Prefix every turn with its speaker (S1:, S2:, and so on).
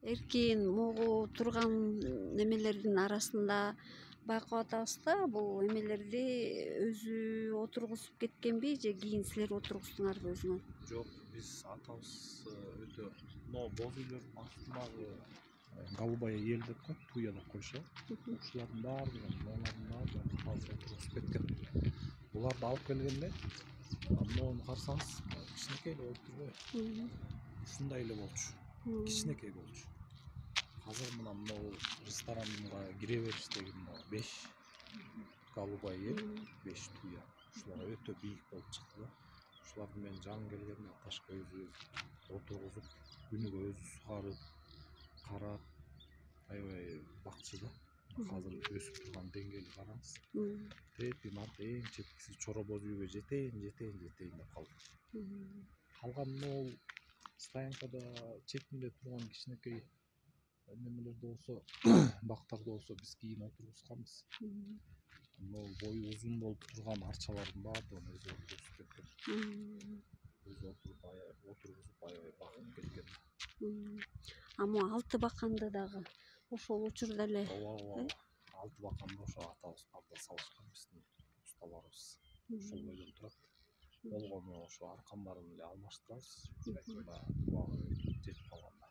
S1: эркин могу турган немелердин арасында байкап атабыз да, бул эмелерди өзү отургузуп кеткенби же кийин силер отургуздуңарбы өзүңөр?
S2: Жок, биз атабыз өтө могу боз үйлөрдүн астындагы голубая ел деп коет, туя деп коюшат. Ушулардын баардыгын, моулардын баардыгын атабыз отургузуп кеткен. Буларды алып келгенде, моуну карасаңыз, кичинекей эле болуп турбайбы? Ушундай эле болчу. Кичинекей болчу. Азыр мына могу ресторанга кире бериштеги 5 голубая ел, 5 туя. Ушулар өтө бийик болуп чыкты да. Ушуларды мен жаңы келгенде аташка өзү отургузуп, күнүгө өзү сугарып, карап, аябай бакчы да. Азыр өсүп турган деңгээли караңыз. Тепи март эң четкиси чора боз үйгө жетейин деп калды. Калган могул стоянкада четинде турган кичинекей немелерде болсо, бактарда болсо биз кийин отургузганбыз. Могул бою узун болуп турган арчалардын баардыгын өзү отургузуп кеткен. Өзү отургузуп аябай бакып кеткен.
S1: А могу алты баканды дагы ошол учурда эле?
S2: Ооба. Алты баканды ошо атабыз парда салышкан, биздин усталарыбыз. Ошол бойдон турат. Болгону ошо аркандарын эле алмаштырабыз. Убагы жетип калганда.